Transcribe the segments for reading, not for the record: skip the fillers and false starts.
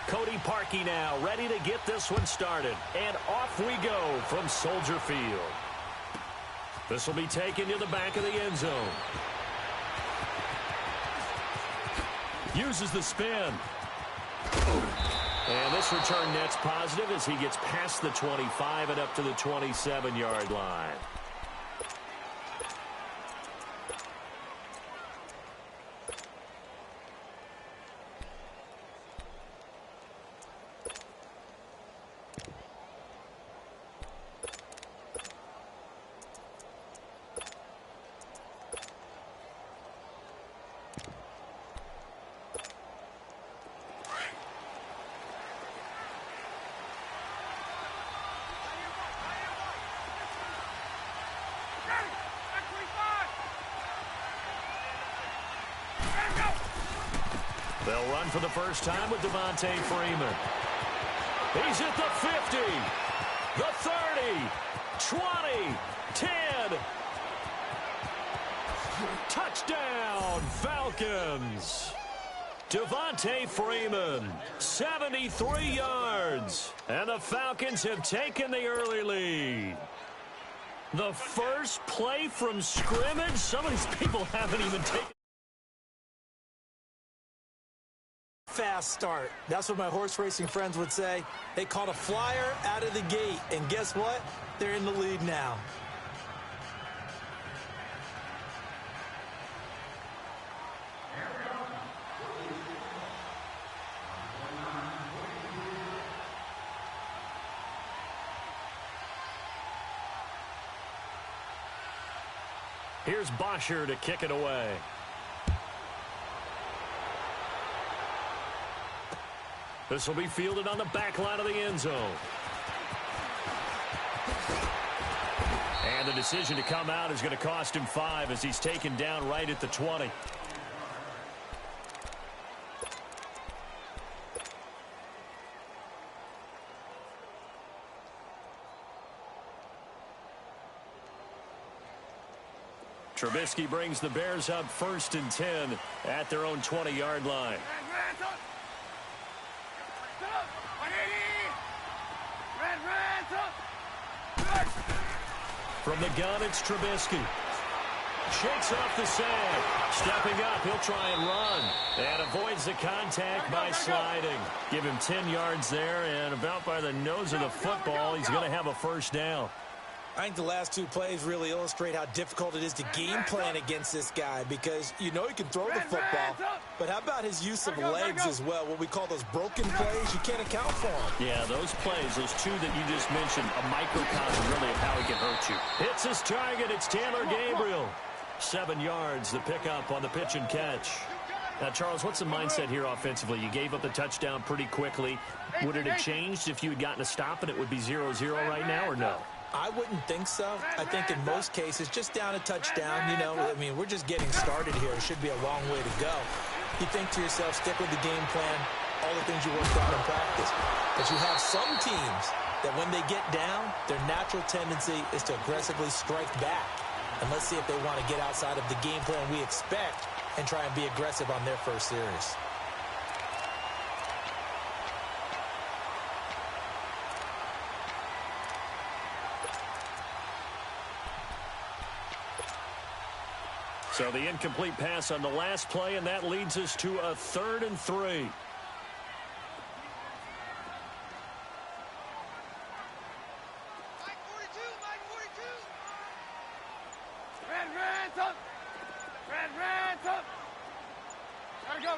Cody Parkey now ready to get this one started. And off we go from Soldier Field. This will be taken to the back of the end zone. Uses the spin. And this return net's positive as he gets past the 25 and up to the 27-yard line. They'll run for the first time with Devontae Freeman. He's at the 50, the 30, 20, 10. Touchdown, Falcons. Devontae Freeman, 73 yards. And the Falcons have taken the early lead. The first play from scrimmage. Some of these people haven't even taken. Fast start. That's what my horse racing friends would say. They caught a flyer out of the gate, and guess what? They're in the lead now. Here's Bosher to kick it away. This will be fielded on the back line of the end zone. And the decision to come out is going to cost him 5 as he's taken down right at the 20. Trubisky brings the Bears up 1st and 10 at their own 20-yard line. From the gun, it's Trubisky. Shakes off the sand. Stepping up, he'll try and run. And avoids the contact by sliding. Give him 10 yards there, and about by the nose of the football, he's going to have a first down. I think the last two plays really illustrate how difficult it is to game plan against this guy because you know he can throw the football, but how about his use of legs as well, what we call those broken plays? You can't account for them. Yeah, those plays, those two that you just mentioned, a microcosm really of how he can hurt you. Hits his target, it's Taylor Gabriel. 7 yards, the pickup on the pitch and catch. Now, Charles, what's the mindset here offensively? You gave up the touchdown pretty quickly. Would it have changed if you had gotten a stop and it would be 0-0 right now or no? I wouldn't think so. I think in most cases, just down a touchdown, you know, I mean, we're just getting started here. It should be a long way to go. You think to yourself, stick with the game plan, all the things you worked out in practice. But you have some teams that when they get down, their natural tendency is to aggressively strike back. And let's see if they want to get outside of the game plan we expect and try and be aggressive on their first series. So the incomplete pass on the last play, and that leads us to a 3rd and 3.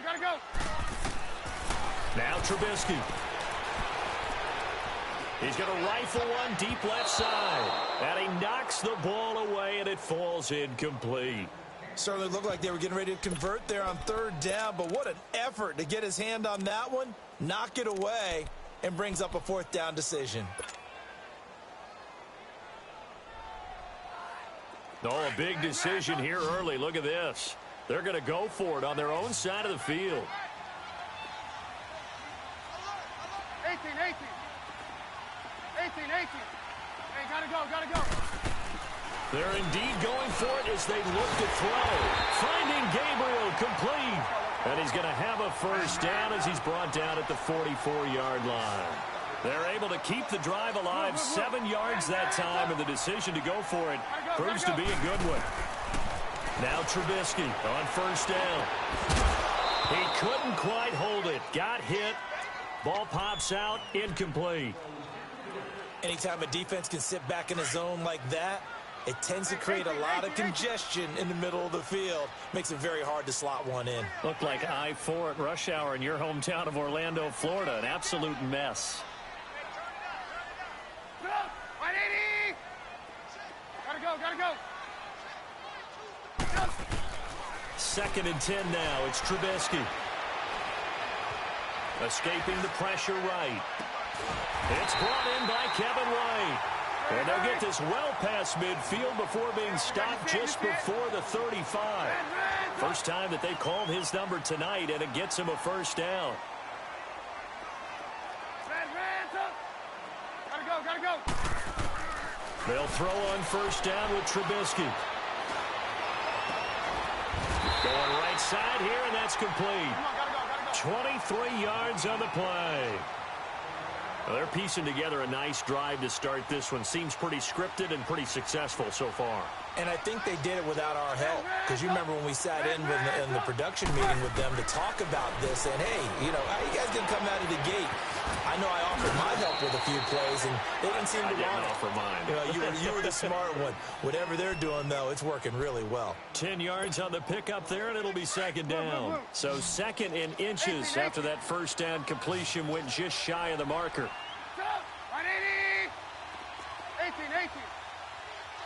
Gotta go. Now Trubisky. He's going to rifle one deep left side. And he knocks the ball away, and it falls incomplete. Certainly looked like they were getting ready to convert there on 3rd down, but what an effort to get his hand on that one, knock it away, and brings up a 4th down decision. Oh, a big decision here early. Look at this. They're going to go for it on their own side of the field. 18. Hey, gotta go. They're indeed going for it as they look to throw. Finding Gabriel complete. And he's going to have a first down as he's brought down at the 44-yard line. They're able to keep the drive alive, 7 yards that time, and the decision to go for it proves to be a good one. Now Trubisky on first down. He couldn't quite hold it. Got hit. Ball pops out, incomplete. Anytime a defense can sit back in a zone like that, it tends to create a lot of congestion in the middle of the field. Makes it very hard to slot one in. Looked like I-4 at rush hour in your hometown of Orlando, Florida. An absolute mess. 180! Gotta go. 2nd and 10 now. It's Trubisky. Escaping the pressure right. It's brought in by Kevin White. And they'll get this well past midfield before being stopped just before the 35. First time that they've called his number tonight, and it gets him a first down. Gotta go. They'll throw on first down with Trubisky. Going right side here, and that's complete. 23 yards on the play. Well, they're piecing together a nice drive to start this one. Seems pretty scripted and pretty successful so far. And I think they did it without our help. Because you remember when we sat in the production meeting with them to talk about this. And, hey, you know, how you guys didn't come out of the gate? I know I offered my help with a few plays, and they didn't seem to want it. Offer mine. You know, you were the smart one. Whatever they're doing, though, it's working really well. 10 yards on the pickup there, and it'll be second down. So 2nd and inches after that first down completion went just shy of the marker. 180! 18.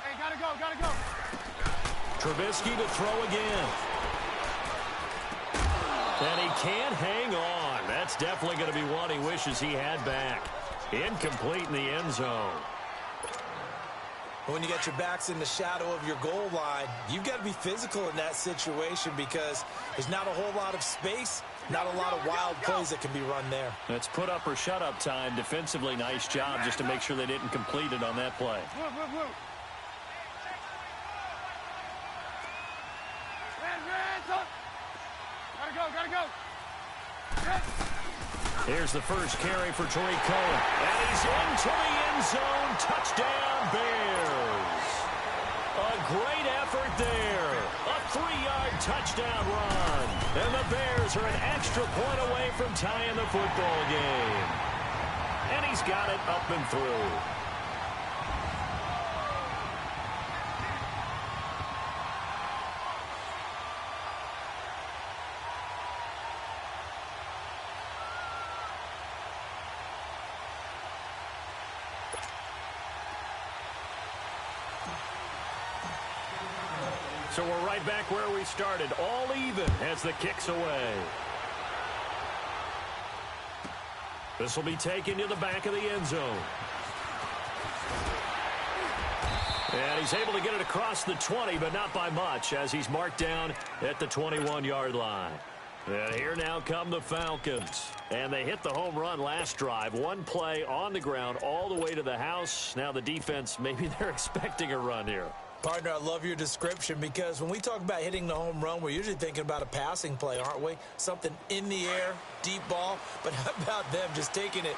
Hey, gotta go. Trubisky to throw again. And he can't hang on. That's definitely going to be one he wishes he had back. Incomplete in the end zone. When you got your backs in the shadow of your goal line, you've got to be physical in that situation because there's not a whole lot of space, not a lot of wild plays that can be run there. That's put up or shut up time. Defensively, nice job just to make sure they didn't complete it on that play. Gotta go. Here's the first carry for Tariq Cohen. And he's into the end zone. Touchdown, Bears. A great effort there. A 3-yard touchdown run. And the Bears are an extra point away from tying the football game. And he's got it up and through. So we're right back where we started, all even as the kick's away. This will be taken to the back of the end zone. And he's able to get it across the 20, but not by much, as he's marked down at the 21-yard line. And here now come the Falcons. And they hit the home run last drive. One play on the ground all the way to the house. Now the defense, maybe they're expecting a run here. Partner, I love your description because when we talk about hitting the home run, we're usually thinking about a passing play, aren't we? Something in the air, deep ball. But how about them just taking it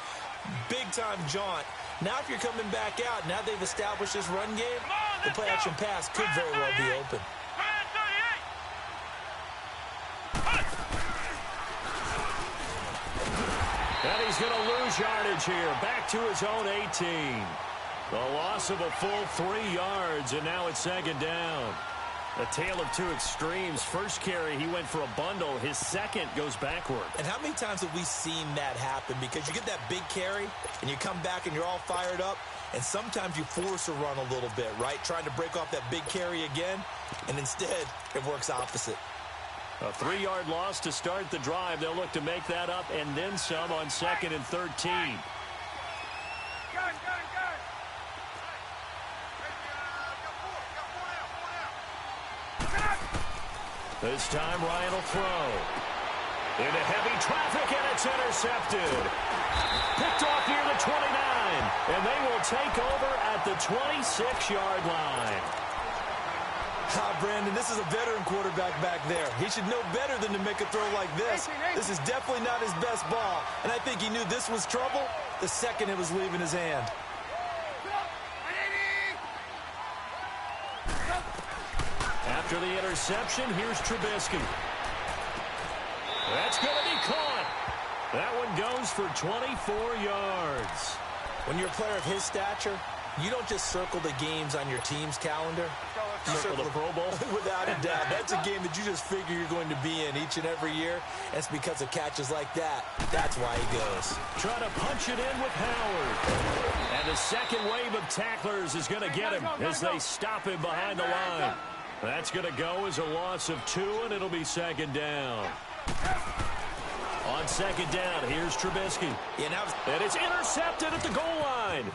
big-time jaunt? Now if you're coming back out, now they've established this run game, the play-action pass could very well be open. And he's going to lose yardage here. Back to his own 18. The loss of a full 3 yards, and now it's second down. A tale of two extremes. First carry, he went for a bundle. His second goes backward. And how many times have we seen that happen? Because you get that big carry, and you come back and you're all fired up, and sometimes you force a run a little bit, right? Trying to break off that big carry again, and instead it works opposite. A 3-yard loss to start the drive. They'll look to make that up and then some on 2nd and 13. This time Ryan will throw. Into heavy traffic, and it's intercepted. Picked off near the 29, and they will take over at the 26-yard line. Brandon, this is a veteran quarterback back there. He should know better than to make a throw like this. This is definitely not his best ball, and I think he knew this was trouble the second it was leaving his hand. After the interception, here's Trubisky. That's going to be caught. That one goes for 24 yards. When you're a player of his stature, you don't just circle the games on your team's calendar. You circle the Pro Bowl? Without a doubt. That's a game that you just figure you're going to be in each and every year. And it's because of catches like that. That's why he goes. Trying to punch it in with Howard. And the second wave of tacklers is going to get him as they stop him behind the line. That's going to go as a loss of 2, and it'll be second down. On second down, here's Trubisky. And it's intercepted at the goal line.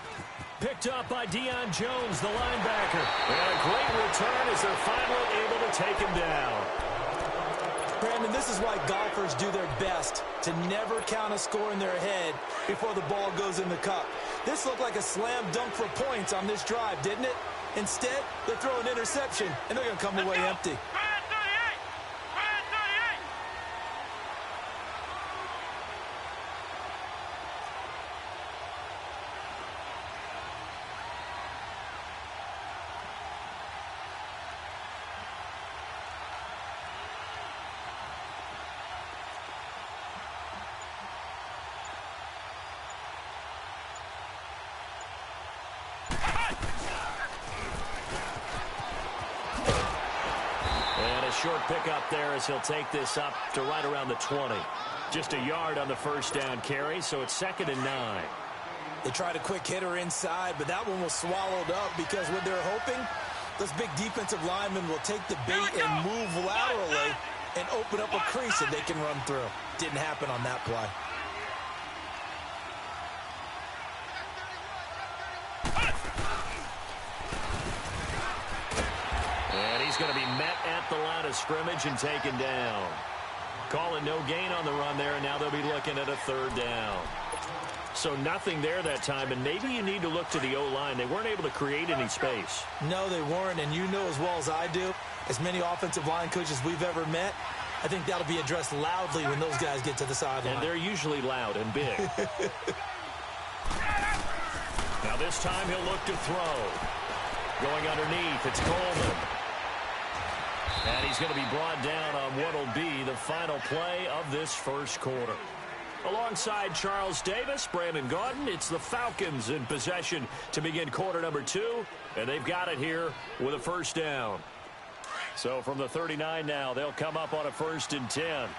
Picked up by Deion Jones, the linebacker. And a great return as they're finally able to take him down. Brandon, this is why golfers do their best to never count a score in their head before the ball goes in the cup. This looked like a slam dunk for points on this drive, didn't it? Instead, they throw an interception, and they're going to come away empty. Short pickup there as he'll take this up to right around the 20. Just a yard on the first down carry, so it's 2nd and 9. They tried a quick hitter inside, but that one was swallowed up because what they're hoping, those big defensive linemen will take the bait and move laterally and open up a crease that they can run through. Didn't happen on that play. He's going to be met at the line of scrimmage and taken down. Calling no gain on the run there, and now they'll be looking at a 3rd down. So nothing there that time, and maybe you need to look to the O-line. They weren't able to create any space. No, they weren't, and you know as well as I do, as many offensive line coaches we've ever met, I think that'll be addressed loudly when those guys get to the sideline. And they're usually loud and big. Now this time he'll look to throw. Going underneath, it's Coleman. And he's going to be brought down on what will be the final play of this first quarter. Alongside Charles Davis, Brandon Gaudin, it's the Falcons in possession to begin quarter number 2. And they've got it here with a first down. So from the 39 now, they'll come up on a 1st and 10.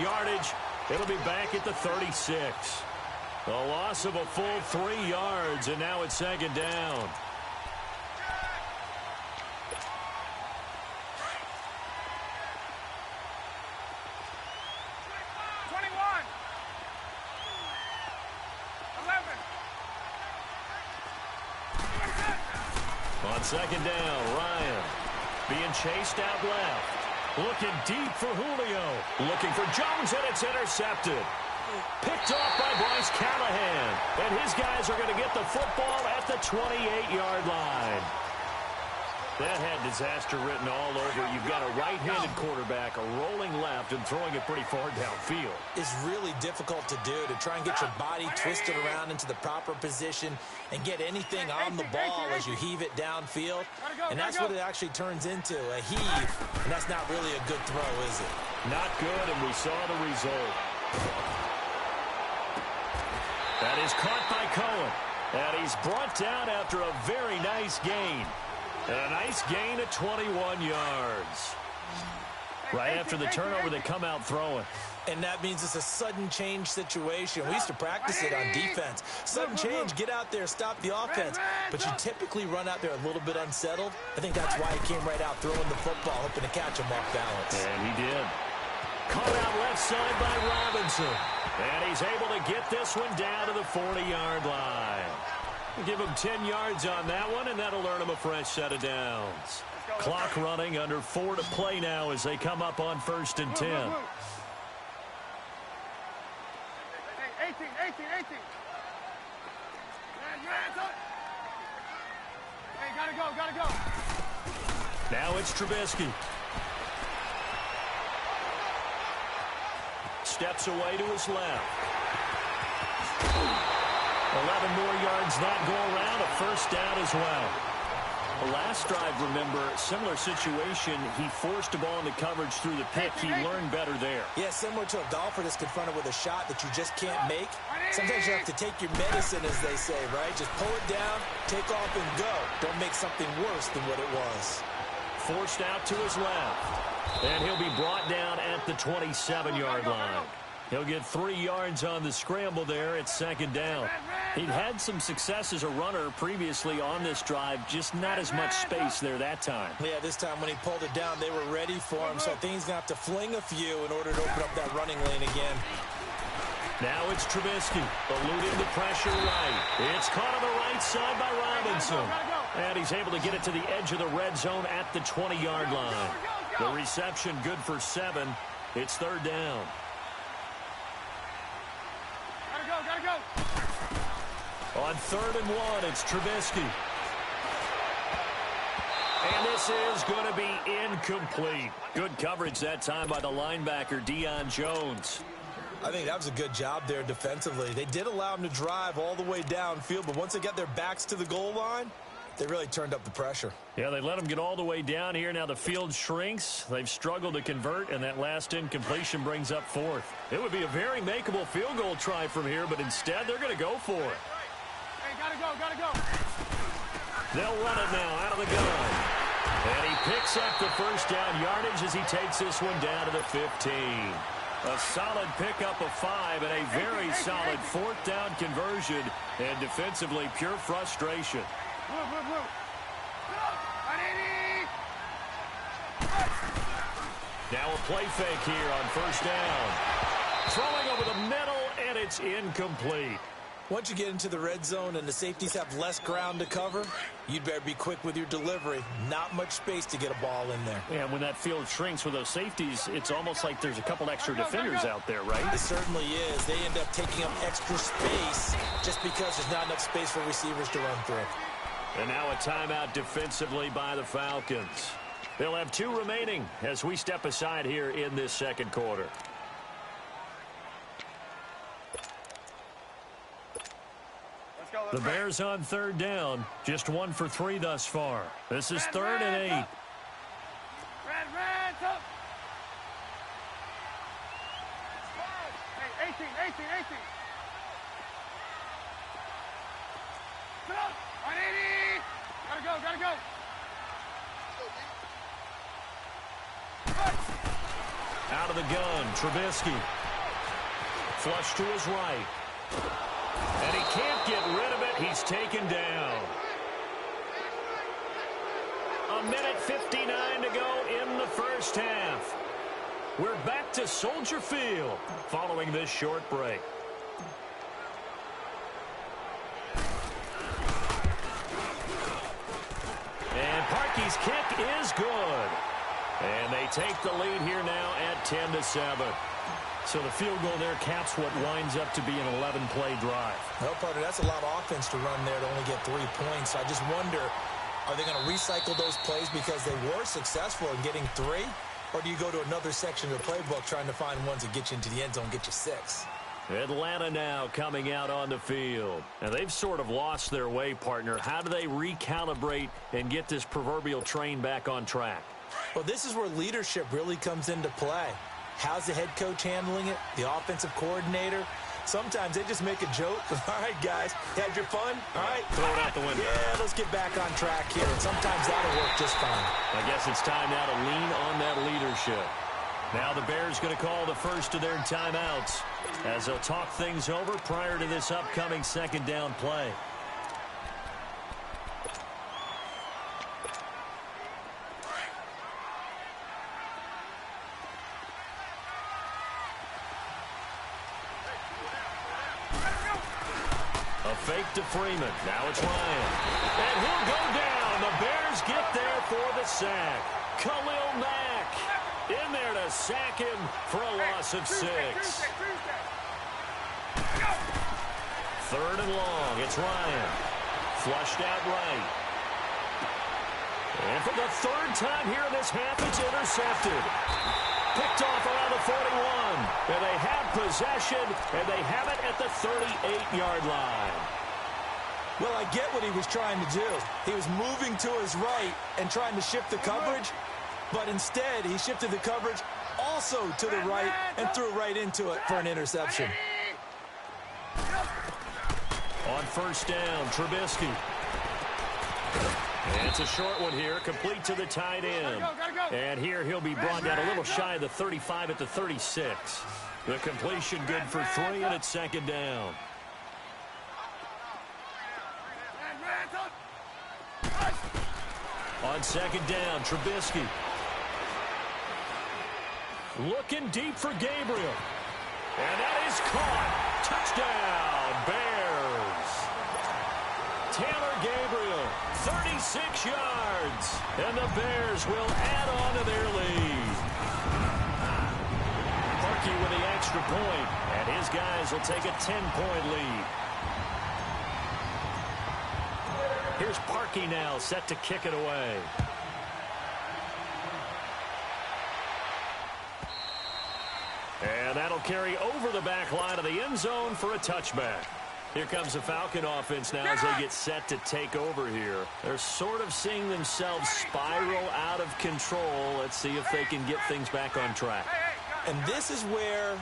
Yardage. It'll be back at the 36. A loss of a full 3 yards, and now it's 2nd down. On 2nd down, Ryan being chased out left. Looking deep for Julio. Looking for Jones, and it's intercepted. Picked off by Bryce Callahan. And his guys are going to get the football at the 28-yard line. That had disaster written all over. You've got a right-handed quarterback, a rolling left, and throwing it pretty far downfield. It's really difficult to do, to try and get your body twisted around into the proper position and get anything on the ball as you heave it downfield. And that's what it actually turns into, a heave. And that's not really a good throw, is it? Not good, and we saw the result. That is caught by Cohen. And he's brought down after a very nice gain. And a nice gain of 21 yards. Right after the turnover, they come out throwing. And that means it's a sudden change situation. We used to practice it on defense. Sudden change, get out there, stop the offense. But you typically run out there a little bit unsettled. I think that's why he came right out throwing the football, hoping to catch him off balance. And he did. Caught out left side by Robinson. And he's able to get this one down to the 40-yard line. Give him 10 yards on that one, and that'll earn him a fresh set of downs. Clock running, under 4 to play now as they come up on 1st and 10. 18, 18. Hey, gotta go. Now it's Trubisky. Steps away to his left. 11 more yards that go around, a first down as well. The last drive, remember, similar situation. He forced a ball into coverage through the pick. He learned better there. Yeah, similar to a golfer that's confronted with a shot that you just can't make. Sometimes you have to take your medicine, as they say, right? Just pull it down, take off, and go. Don't make something worse than what it was. Forced out to his left. And he'll be brought down at the 27-yard line. He'll get 3 yards on the scramble there at 2nd down. He'd had some success as a runner previously on this drive, just not as much space there that time. Yeah, this time when he pulled it down, they were ready for him, so I think he's going to have to fling a few in order to open up that running lane again. Now it's Trubisky, eluding the pressure right. It's caught on the right side by Robinson. And he's able to get it to the edge of the red zone at the 20-yard line. The reception good for 7. It's 3rd down. Gotta go. On 3rd and 1, it's Trubisky. And this is going to be incomplete. Good coverage that time by the linebacker, Deion Jones. I think that was a good job there defensively. They did allow him to drive all the way downfield, but once they got their backs to the goal line, they really turned up the pressure. Yeah, they let him get all the way down here. Now the field shrinks. They've struggled to convert, and that last incompletion brings up 4th. It would be a very makeable field goal try from here, but instead they're going to go for it. Hey, gotta go. They'll run it now out of the gun. And he picks up the first down yardage as he takes this one down to the 15. A solid pickup of 5 and a very solid 4th down conversion. And defensively, pure frustration. Move. Now a play fake here on 1st down. Throwing over the middle, and it's incomplete. Once you get into the red zone and the safeties have less ground to cover, you'd better be quick with your delivery. Not much space to get a ball in there. Yeah, when that field shrinks with those safeties, it's almost like there's a couple extra defenders out there, right? It certainly is. They end up taking up extra space just because there's not enough space for receivers to run through. And now a timeout defensively by the Falcons. They'll have 2 remaining as we step aside here in this 2nd quarter. The Bears on 3rd down. Just 1 for 3 thus far. This is 3rd and 8. Red, top. Hey, 18. Sit up. 180. Gotta go. Out of the gun, Trubisky. Flush to his right. And he can't get rid of it. He's taken down. 1:59 to go in the first half. We're back to Soldier Field following this short break. And Parkey's kick is good. And they take the lead here now at 10-7. So the field goal there caps what winds up to be an 11-play drive. Well, partner, that's a lot of offense to run there to only get 3 points. I just wonder, are they going to recycle those plays because they were successful in getting 3? Or do you go to another section of the playbook trying to find ones that get you into the end zone, get you 6? Atlanta now coming out on the field. And they've sort of lost their way, partner. How do they recalibrate and get this proverbial train back on track? Well, this is where leadership really comes into play. How's the head coach handling it? The offensive coordinator? Sometimes they just make a joke. All right, guys, had your fun? All right. Throw it out the window. Yeah, let's get back on track here. And sometimes that'll work just fine. I guess it's time now to lean on that leadership. Now the Bears going to call the first of their timeouts as they'll talk things over prior to this upcoming 2nd down play. A fake to Freeman. Now it's Ryan. And he'll go down. The Bears get there for the sack. Khalil Mack in there to sack him for a loss of 6. Third and long. It's Ryan. Flushed out right. And for the third time here in this half, it's intercepted. Picked off around the 41. And they have possession, and they have it at the 38-yard line. Well, I get what he was trying to do. He was moving to his right and trying to shift the coverage, but instead he shifted the coverage also to the right and threw right into it for an interception. On first down, Trubisky. And it's a short one here, complete to the tight end. And here he'll be brought down a little shy of the 35 at the 36. The completion good for 3, and it's second down. On second down, Trubisky. Looking deep for Gabriel. And that is caught. Touchdown, Bears. Taylor Gabriel, 36 yards. And the Bears will add on to their lead. Parkey with the extra point, and his guys will take a 10-point lead. Here's Parkey now, set to kick it away. And that'll carry over the back line of the end zone for a touchback. Here comes the Falcon offense now as they get set to take over here. They're sort of seeing themselves spiral out of control. Let's see if they can get things back on track. And this is where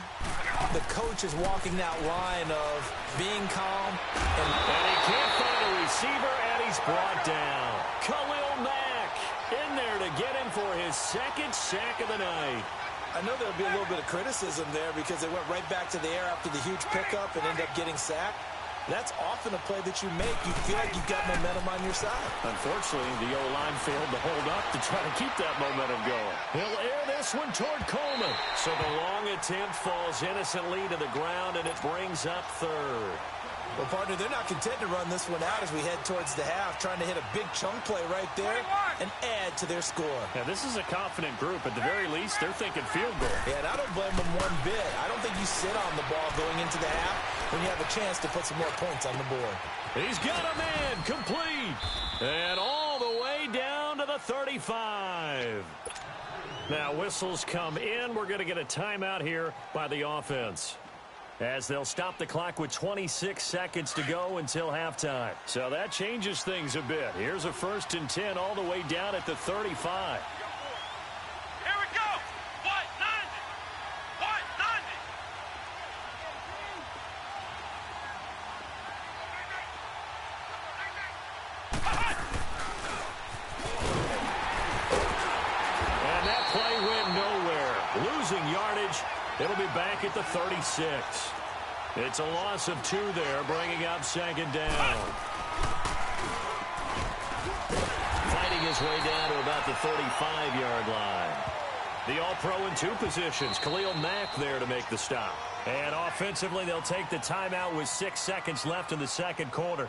the coach is walking that line of being calm. And he can't find a receiver, and he's brought down. Khalil Mack in there to get him for his second sack of the night. I know there'll be a little bit of criticism there because they went right back to the air after the huge pickup and ended up getting sacked. That's often a play that you make. You feel like you've got momentum on your side. Unfortunately, the O-line failed to hold up to try to keep that momentum going. He'll air this one toward Coleman. So the long attempt falls innocently to the ground, and it brings up third. Well, partner, they're not content to run this one out as we head towards the half, trying to hit a big chunk play right there and add to their score. Now, this is a confident group. At the very least, they're thinking field goal. Yeah, and I don't blame them one bit. I don't think you sit on the ball going into the half when you have a chance to put some more points on the board. He's got a man complete. And all the way down to the 35. Now, whistles come in. We're going to get a timeout here by the offense, as they'll stop the clock with 26 seconds to go until halftime. So that changes things a bit. Here's a 1st and 10 all the way down at the 35. Here we go. White 90. White 90. And that play went nowhere. Losing yardage. It'll be back at the 36. It's a loss of 2 there, bringing up second down. Fighting his way down to about the 35-yard line. The All-Pro in 2 positions. Khalil Mack there to make the stop. And offensively, they'll take the timeout with 6 seconds left in the second quarter.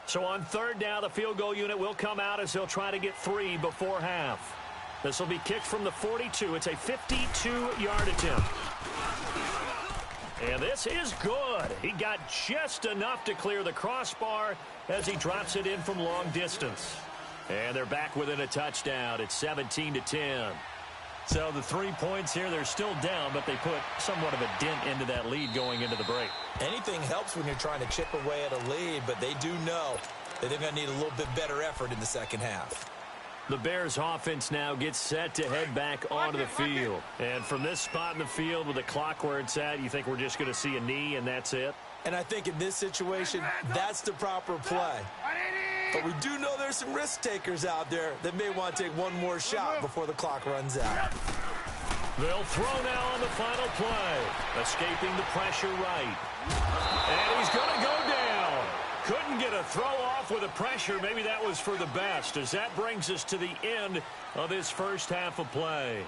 So on third down, the field goal unit will come out as they'll try to get 3 before half. This will be kicked from the 42. It's a 52-yard attempt. And this is good. He got just enough to clear the crossbar as he drops it in from long distance. And they're back within a touchdown. It's 17-10. So the 3 points here, they're still down, but they put somewhat of a dent into that lead going into the break. Anything helps when you're trying to chip away at a lead, but they do know that they're going to need a little bit better effort in the second half. The Bears offense now gets set to head back onto the field. And from this spot in the field with the clock where it's at, you think we're just going to see a knee and that's it? And I think in this situation, that's the proper play. But we do know there's some risk takers out there that may want to take one more shot before the clock runs out. They'll throw now on the final play. Escaping the pressure right. And he's going to go down. Couldn't get a throw off off with the pressure. Maybe that was for the best, as that brings us to the end of this first half of play.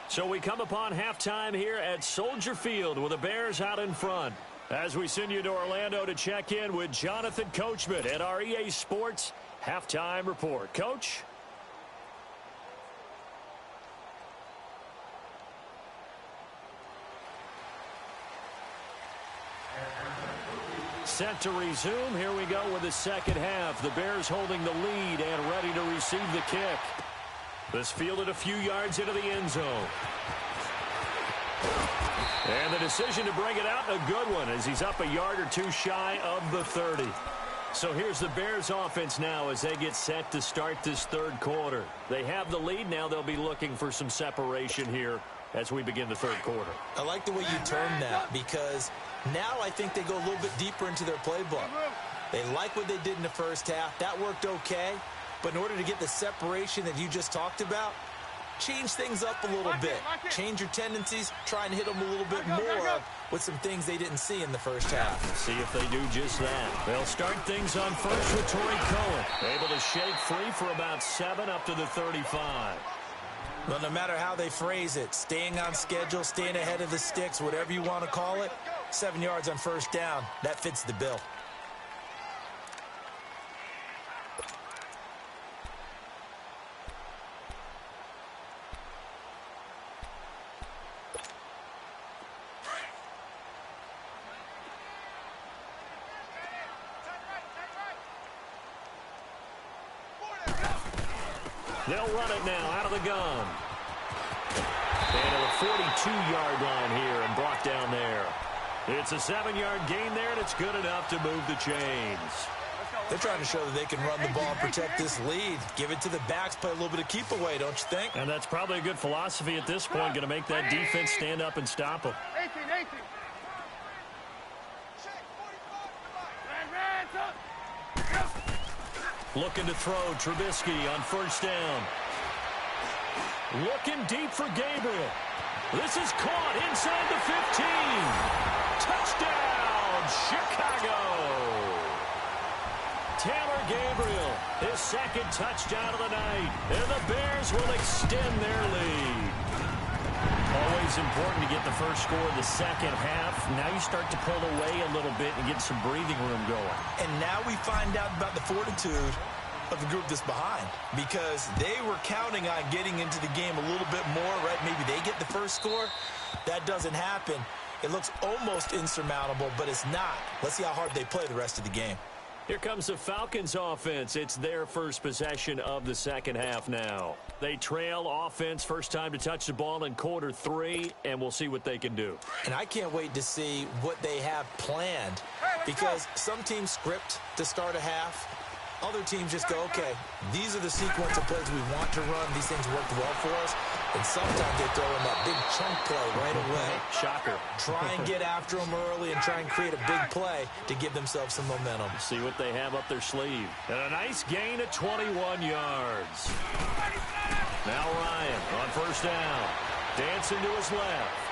So we come upon halftime here at Soldier Field with the Bears out in front. As we send you to Orlando to check in with Jonathan Coachman at our EA Sports Halftime Report. Coach? Set to resume. Here we go with the second half. The Bears holding the lead and ready to receive the kick. This fielded a few yards into the end zone. And the decision to bring it out, a good one, as he's up a yard or two shy of the 30. So here's the Bears offense now as they get set to start this third quarter. They have the lead. Now they'll be looking for some separation here as we begin the third quarter. I like the way you term that, because now I think they go a little bit deeper into their playbook. They like what they did in the first half. That worked okay. But in order to get the separation that you just talked about, change things up a little bit. Change your tendencies. Try and hit them a little bit more with some things they didn't see in the first half. See if they do just that. They'll start things on first with Torrey Cohen. Able to shake free for about 7 up to the 35. Well, no matter how they phrase it, staying on schedule, staying ahead of the sticks, whatever you want to call it, 7 yards on first down, that fits the bill. They'll run it now out of the gun. And to the 42-yard line here and brought down there. It's a 7-yard gain there, and it's good enough to move the chains. They're trying to show that they can run the ball and protect this lead. Give it to the backs, play a little bit of keep away, don't you think? And that's probably a good philosophy at this point, going to make that defense stand up and stop them. 18. Looking to throw, Trubisky on first down. Looking deep for Gabriel. This is caught inside the 15. Touchdown, Chicago. Taylor Gabriel, his second touchdown of the night. And the Bears will extend their lead. Always important to get the first score of the second half. Now you start to pull away a little bit and get some breathing room going. And now we find out about the fortitude of the group that's behind, because they were counting on getting into the game a little bit more, right? Maybe they get the first score. That doesn't happen. It looks almost insurmountable, but it's not. Let's see how hard they play the rest of the game. Here comes the Falcons offense. It's their first possession of the second half now. They trail offense, first time to touch the ball in quarter 3, and we'll see what they can do. And I can't wait to see what they have planned, because some teams script to start a half. Other teams just go, okay, these are the sequence of plays we want to run. These things worked well for us. And sometimes they throw in that big chunk play right away. Shocker. Try and get after them early and try and create a big play to give themselves some momentum. See what they have up their sleeve. And a nice gain of 21 yards. Now Ryan on first down. Dancing to his left.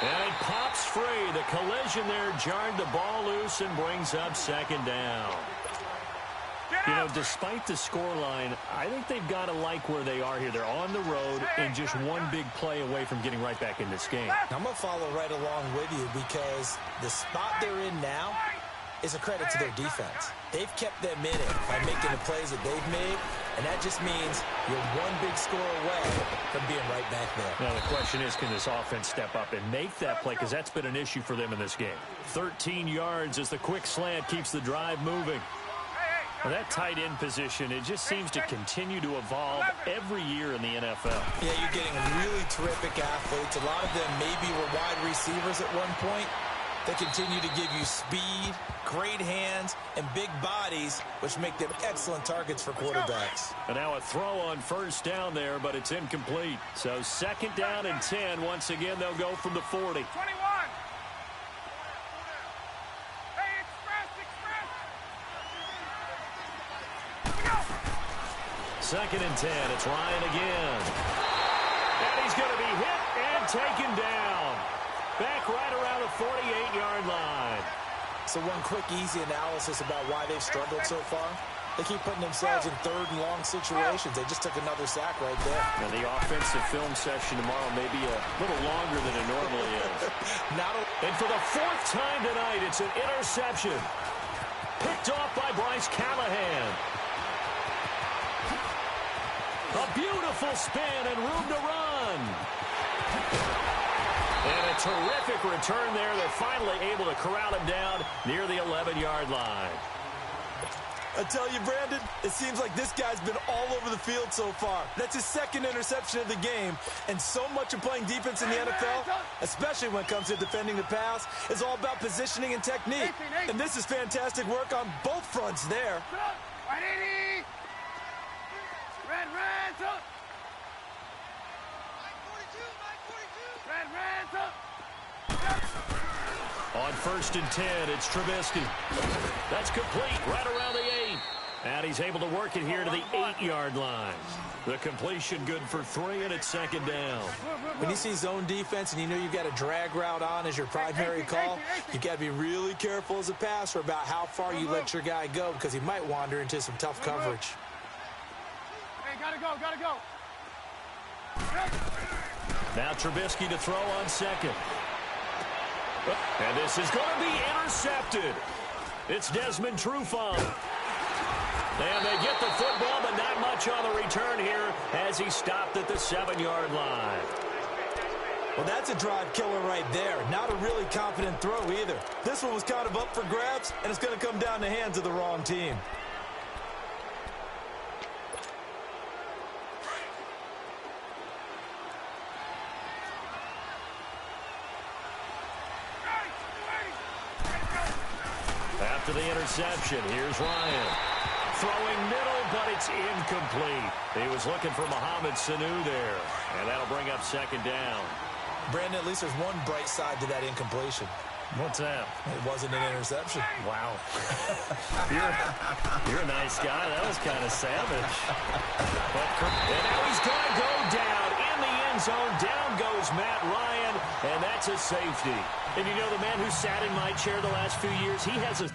And it pops free. The collision there jarred the ball loose and brings up second down. You know, despite the scoreline, I think they've got to like where they are here. They're on the road and just one big play away from getting right back in this game. I'm going to follow right along with you, because the spot they're in now is a credit to their defense. They've kept them in it by making the plays that they've made, and that just means you're one big score away from being right back there. Now the question is, can this offense step up and make that play, because that's been an issue for them in this game. 13 yards as the quick slant keeps the drive moving. Well, that tight end position, it just seems to continue to evolve every year in the NFL. Yeah, you're getting really terrific athletes. A lot of them maybe were wide receivers at one point. They continue to give you speed, great hands, and big bodies, which make them excellent targets for quarterbacks. And now a throw on first down there, but it's incomplete. So second down and 10. Once again, they'll go from the 40. 21. Hey, express. Second and 10. It's Ryan again. And he's going to be hit and taken down. Back right around the 48-yard line. So one quick, easy analysis about why they've struggled so far. They keep putting themselves in third and long situations. They just took another sack right there. Now, the offensive film session tomorrow may be a little longer than it normally is. And for the fourth time tonight, it's an interception. Picked off by Bryce Callahan. A beautiful spin and room to run. And a terrific return there. They're finally able to corral him down near the 11-yard line. I tell you, Brandon, it seems like this guy's been all over the field so far. That's his second interception of the game. And so much of playing defense in the NFL, especially when it comes to defending the pass, is all about positioning and technique. And this is fantastic work on both fronts there. On 1st and 10, it's Trubisky. That's complete right around the 8. And he's able to work it here to the 8-yard line. The completion good for 3, and it's 2nd down. When you see zone defense and you know you've got a drag route on as your primary call, you've got to be really careful as a passer about how far you let your guy go because he might wander into some tough coverage. Hey, gotta go. Now Trubisky to throw on 2nd. And this is going to be intercepted. It's Desmond Trufant. And they get the football, but not much on the return here as he stopped at the 7-yard line. Well, that's a drive killer right there. Not a really confident throw either. This one was kind of up for grabs, and it's going to come down the hands of the wrong team. After the interception, here's Ryan. Throwing middle, but it's incomplete. He was looking for Mohamed Sanu there, and that'll bring up 2nd down. Brandon, at least there's one bright side to that incompletion. What's that? It wasn't an interception. Wow. You're a nice guy. That was kind of savage. And now he's going to go down in the end zone. Down goes Matt Ryan, and that's a safety. And you know, the man who sat in my chair the last few years, he has a